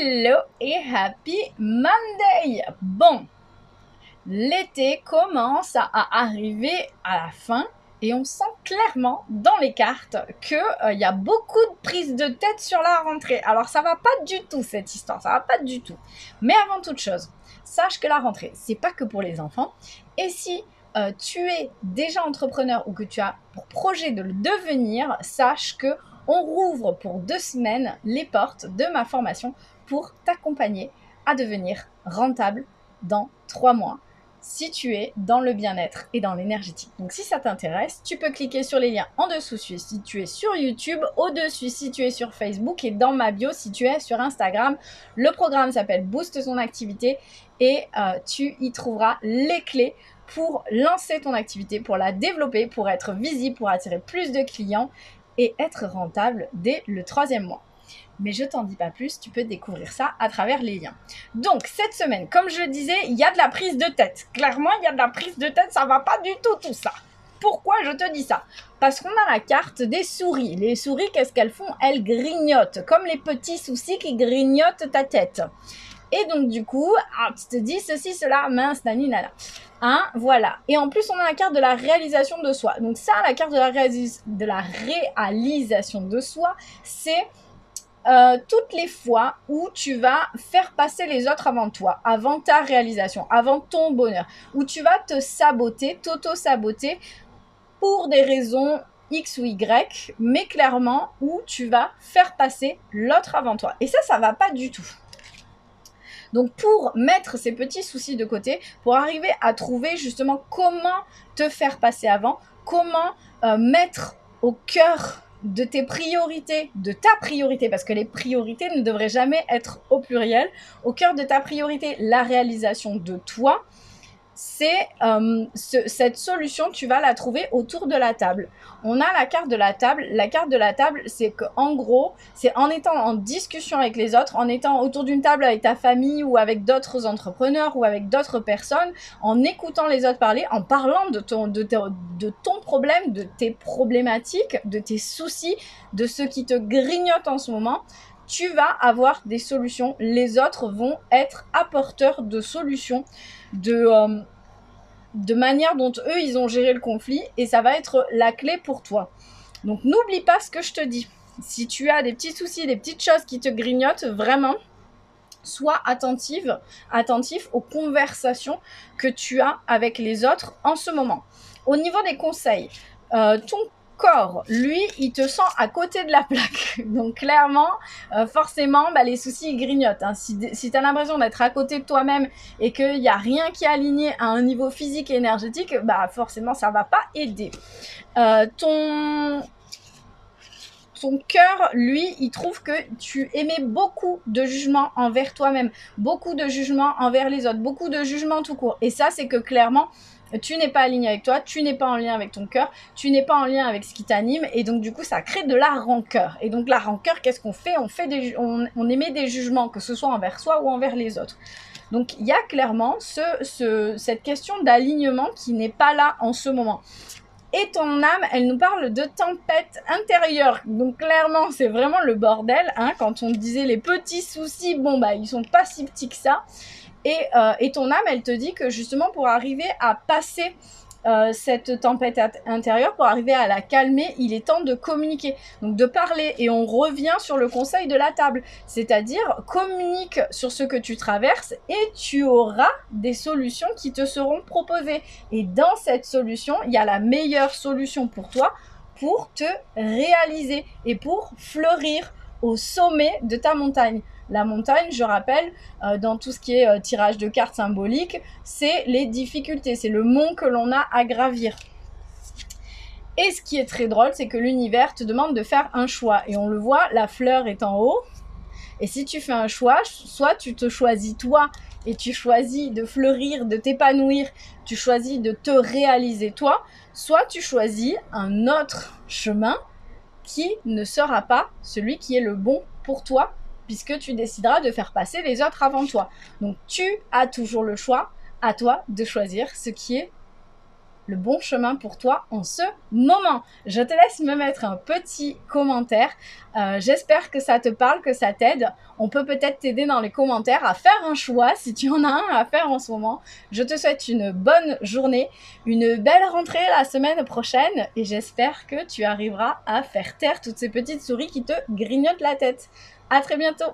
Hello et happy Monday! Bon, l'été commence à arriver à la fin et on sent clairement dans les cartes qu'il y a beaucoup de prises de tête sur la rentrée. Alors ça va pas du tout cette histoire, ça va pas du tout. Mais avant toute chose, sache que la rentrée, c'est pas que pour les enfants. Et si tu es déjà entrepreneur ou que tu as pour projet de le devenir, sache que on rouvre pour 2 semaines les portes de ma formation pour t'accompagner à devenir rentable dans 3 mois si tu es dans le bien-être et dans l'énergétique. Donc si ça t'intéresse, tu peux cliquer sur les liens en dessous si tu es sur YouTube, au-dessus si tu es sur Facebook et dans ma bio si tu es sur Instagram. Le programme s'appelle Booste ton activité et tu y trouveras les clés pour lancer ton activité, pour la développer, pour être visible, pour attirer plus de clients et être rentable dès le 3e mois. Mais je t'en dis pas plus, tu peux découvrir ça à travers les liens. Donc, cette semaine, comme je le disais, il y a de la prise de tête. Clairement, il y a de la prise de tête, ça va pas du tout ça. Pourquoi je te dis ça? Parce qu'on a la carte des souris. Les souris, qu'est-ce qu'elles font? Elles grignotent, comme les petits soucis qui grignotent ta tête. Et donc, du coup, tu te dis ceci, cela, mince, nani, nana. Hein, voilà. Et en plus, on a la carte de la réalisation de soi. Donc ça, la carte de la réalisation de soi, c'est toutes les fois où tu vas faire passer les autres avant toi, avant ta réalisation, avant ton bonheur, où tu vas te saboter, t'auto-saboter pour des raisons X ou Y, mais clairement où tu vas faire passer l'autre avant toi. Et ça va pas du tout. Donc pour mettre ces petits soucis de côté, pour arriver à trouver justement comment te faire passer avant, comment mettre au cœur de tes priorités, de ta priorité, parce que les priorités ne devraient jamais être au pluriel, au cœur de ta priorité, la réalisation de toi, c'est cette solution, tu vas la trouver autour de la table. On a la carte de la table. La carte de la table, c'est qu'en gros, c'est en étant en discussion avec les autres, en étant autour d'une table avec ta famille ou avec d'autres entrepreneurs ou avec d'autres personnes, en écoutant les autres parler, en parlant de ton problème, de tes problématiques, de tes soucis, de ce qui te grignote en ce moment, tu vas avoir des solutions. Les autres vont être apporteurs de solutions, de manière dont eux, ils ont géré le conflit, et ça va être la clé pour toi. Donc, n'oublie pas ce que je te dis. Si tu as des petits soucis, des petites choses qui te grignotent, vraiment, sois attentif aux conversations que tu as avec les autres en ce moment. Au niveau des conseils, ton corps, lui, il te sent à côté de la plaque. Donc, clairement, forcément, les soucis, ils grignotent. Hein. Si tu as l'impression d'être à côté de toi-même et qu'il n'y a rien qui est aligné à un niveau physique et énergétique, forcément, ça ne va pas aider. Ton cœur, lui, il trouve que tu émets beaucoup de jugements envers toi-même, beaucoup de jugements envers les autres, beaucoup de jugements tout court. Et ça, c'est que clairement, tu n'es pas aligné avec toi, tu n'es pas en lien avec ton cœur, tu n'es pas en lien avec ce qui t'anime, et donc du coup ça crée de la rancœur. Et donc la rancœur, qu'est-ce qu'on fait? On émet des jugements, que ce soit envers soi ou envers les autres. Donc il y a clairement cette question d'alignement qui n'est pas là en ce moment. Et ton âme, elle nous parle de tempête intérieure. Donc clairement, c'est vraiment le bordel. Hein, quand on disait les petits soucis, ils sont pas si petits que ça. Et ton âme, elle te dit que justement pour arriver à passer cette tempête intérieure, pour arriver à la calmer, il est temps de communiquer, donc de parler. Et on revient sur le conseil de la table, c'est-à-dire communique sur ce que tu traverses et tu auras des solutions qui te seront proposées. Et dans cette solution, il y a la meilleure solution pour toi pour te réaliser et pour fleurir au sommet de ta montagne. La montagne, je rappelle, dans tout ce qui est tirage de cartes symboliques, c'est les difficultés, c'est le mont que l'on a à gravir. Et ce qui est très drôle, c'est que l'univers te demande de faire un choix. Et on le voit, la fleur est en haut. Et si tu fais un choix, soit tu te choisis toi et tu choisis de fleurir, de t'épanouir, tu choisis de te réaliser toi, soit tu choisis un autre chemin qui ne sera pas celui qui est le bon pour toi, puisque tu décideras de faire passer les autres avant toi. Donc tu as toujours le choix, à toi de choisir ce qui est le bon chemin pour toi en ce moment. Je te laisse me mettre un petit commentaire. J'espère que ça te parle, que ça t'aide. On peut peut-être t'aider dans les commentaires à faire un choix si tu en as un à faire en ce moment. Je te souhaite une bonne journée, une belle rentrée la semaine prochaine et j'espère que tu arriveras à faire taire toutes ces petites souris qui te grignotent la tête. À très bientôt!